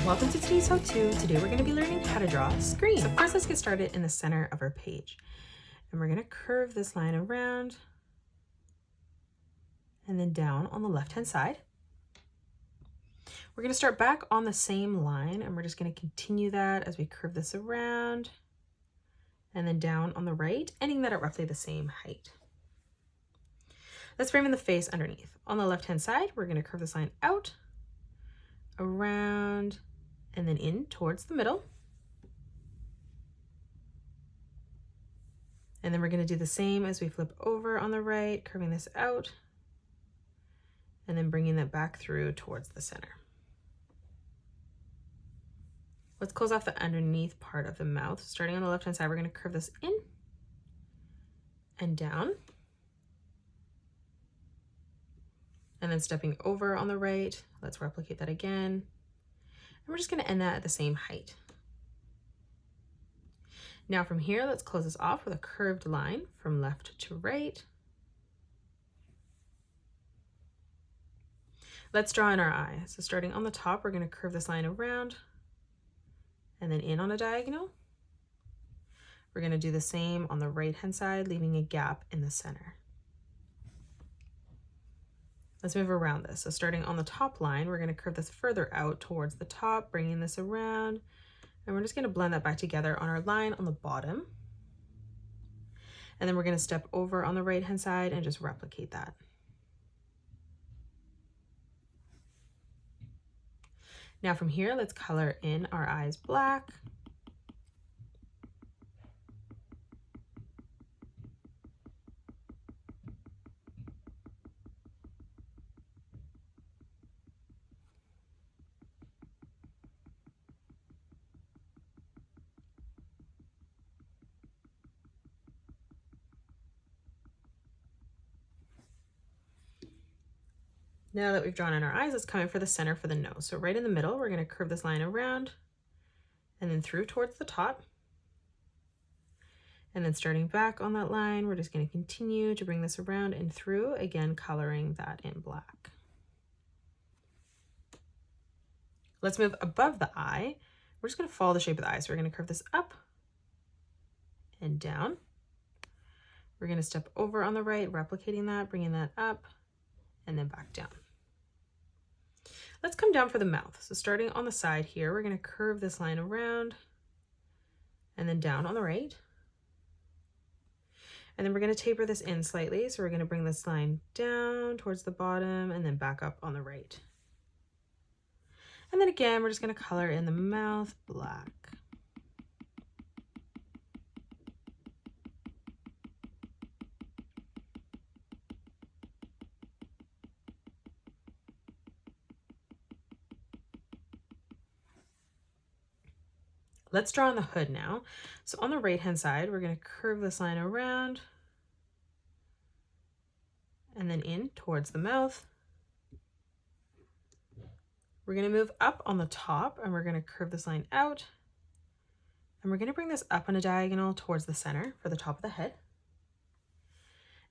Welcome to today's how-to. Today we're going to be learning how to draw a screen. So first let's get started in the center of our page. And we're going to curve this line around and then down on the left-hand side. We're going to start back on the same line and we're just going to continue that as we curve this around and then down on the right, ending that at roughly the same height. Let's frame in the face underneath. On the left-hand side, we're going to curve this line out, around, and then in towards the middle. And then we're going to do the same as we flip over on the right, curving this out, and then bringing that back through towards the center. Let's close off the underneath part of the mouth. Starting on the left-hand side, we're going to curve this in and down. And then stepping over on the right, let's replicate that again. And we're just going to end that at the same height. Now from here, let's close this off with a curved line from left to right. Let's draw in our eye. So starting on the top, we're going to curve this line around and then in on a diagonal. We're going to do the same on the right-hand side, leaving a gap in the center. Let's move around this. So starting on the top line, we're going to curve this further out towards the top, bringing this around, and we're just going to blend that back together on our line on the bottom. And then we're going to step over on the right-hand side and just replicate that. Now from here, let's color in our eyes black. Now that we've drawn in our eyes, let's come in for the center for the nose. So right in the middle, we're going to curve this line around and then through towards the top. And then starting back on that line, we're just going to continue to bring this around and through, again, coloring that in black. Let's move above the eye. We're just going to follow the shape of the eye. So we're going to curve this up and down. We're going to step over on the right, replicating that, bringing that up, and then back down. Let's come down for the mouth. So starting on the side here, we're going to curve this line around and then down on the right. And then we're going to taper this in slightly. So we're going to bring this line down towards the bottom and then back up on the right. And then again, we're just going to color in the mouth black. Let's draw on the hood now. So on the right-hand side, we're going to curve this line around and then in towards the mouth. We're going to move up on the top and we're going to curve this line out. And we're going to bring this up on a diagonal towards the center for the top of the head.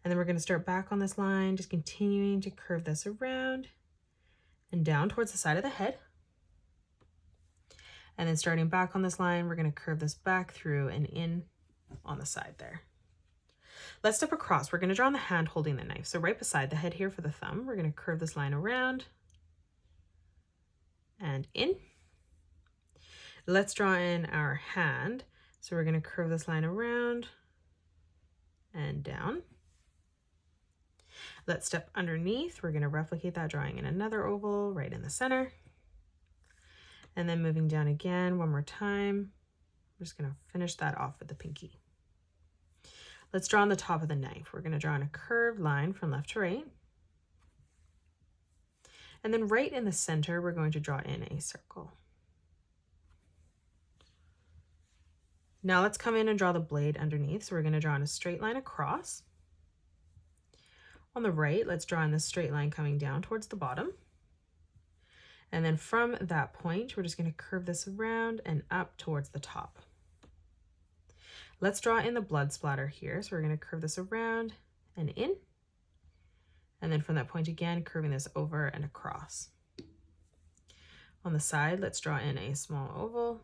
And then we're going to start back on this line, just continuing to curve this around and down towards the side of the head. And then starting back on this line, we're going to curve this back through and in on the side there. Let's step across. We're going to draw on the hand holding the knife. So right beside the head here for the thumb, we're going to curve this line around and in. Let's draw in our hand. So we're going to curve this line around and down. Let's step underneath. We're going to replicate that, drawing in another oval right in the center. And then moving down again one more time. We're just going to finish that off with the pinky. Let's draw on the top of the knife. We're going to draw in a curved line from left to right. And then right in the center, we're going to draw in a circle. Now let's come in and draw the blade underneath. So we're going to draw in a straight line across. On the right, let's draw in this straight line coming down towards the bottom. And then from that point, we're just going to curve this around and up towards the top. Let's draw in the blood splatter here. So we're going to curve this around and in. And then from that point again, curving this over and across. On the side, let's draw in a small oval.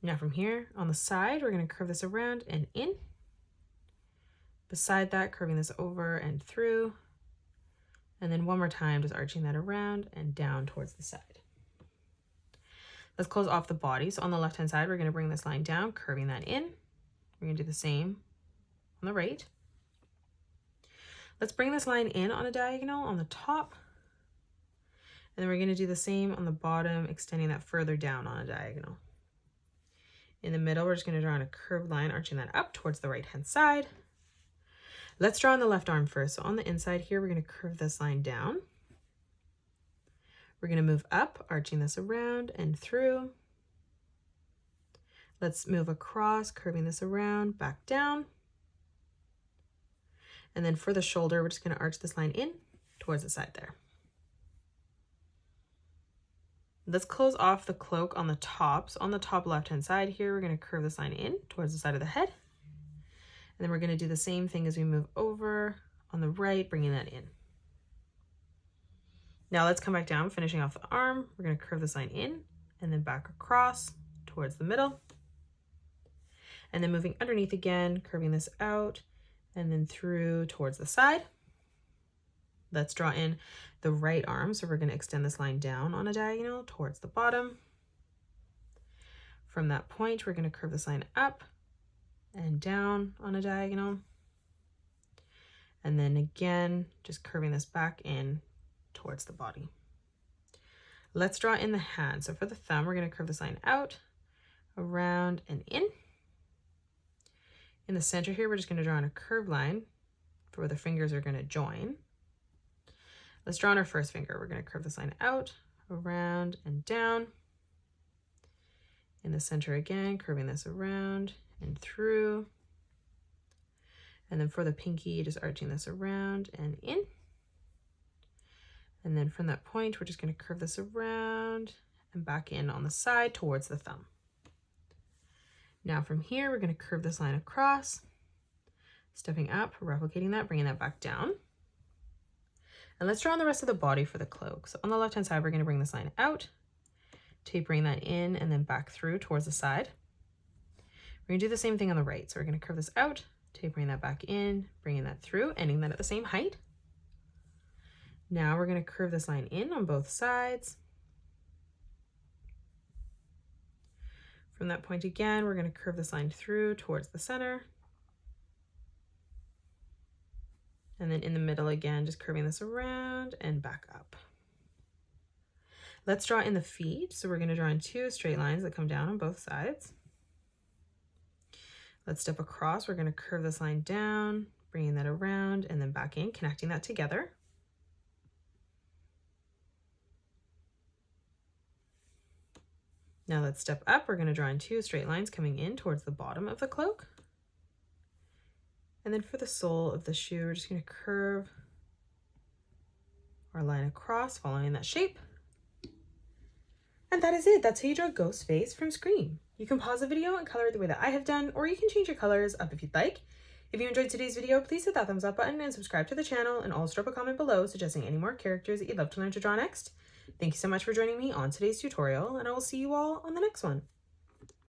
Now from here, on the side, we're going to curve this around and in. Beside that, curving this over and through. And then one more time, just arching that around and down towards the side. Let's close off the body. So on the left-hand side, we're going to bring this line down, curving that in. We're going to do the same on the right. Let's bring this line in on a diagonal on the top. And then we're going to do the same on the bottom, extending that further down on a diagonal. In the middle, we're just going to draw in a curved line, arching that up towards the right-hand side. Let's draw on the left arm first. So on the inside here, we're going to curve this line down. We're going to move up, arching this around and through. Let's move across, curving this around, back down. And then for the shoulder, we're just going to arch this line in towards the side there. Let's close off the cloak on the top. So on the top left-hand side here, we're going to curve this line in towards the side of the head. And then we're going to do the same thing as we move over on the right, bringing that in. Now let's come back down, finishing off the arm. We're going to curve this line in and then back across towards the middle. And then moving underneath again, curving this out and then through towards the side. Let's draw in the right arm. So we're going to extend this line down on a diagonal towards the bottom. From that point, we're going to curve this line up and down on a diagonal. And then again, just curving this back in towards the body. Let's draw in the hand. So for the thumb, we're going to curve this line out, around and in. In the center here, we're just going to draw in a curved line for where the fingers are going to join. Let's draw on our first finger. We're going to curve this line out, around and down. In the center again, curving this around and through. And then for the pinky, just arching this around and in. And then from that point, we're just going to curve this around and back in on the side towards the thumb. Now from here, we're going to curve this line across, stepping up, replicating that, bringing that back down. And let's draw on the rest of the body for the cloak. So on the left-hand side, we're going to bring this line out, tapering that in and then back through towards the side. We're going to do the same thing on the right. So we're going to curve this out, tapering that back in, bringing that through, ending that at the same height. Now we're going to curve this line in on both sides. From that point again, we're going to curve this line through towards the center. And then in the middle again, just curving this around and back up. Let's draw in the feet. So we're going to draw in two straight lines that come down on both sides. Let's step across. We're going to curve this line down, bringing that around and then back in, connecting that together. Now let's step up. We're going to draw in two straight lines coming in towards the bottom of the cloak. And then for the sole of the shoe, we're just going to curve our line across, following that shape. And that is it. That's how you draw Ghostface from Scream. You can pause the video and color it the way that I have done, or you can change your colors up if you'd like. If you enjoyed today's video, please hit that thumbs up button and subscribe to the channel, and also drop a comment below suggesting any more characters that you'd love to learn to draw next. Thank you so much for joining me on today's tutorial, and I will see you all on the next one.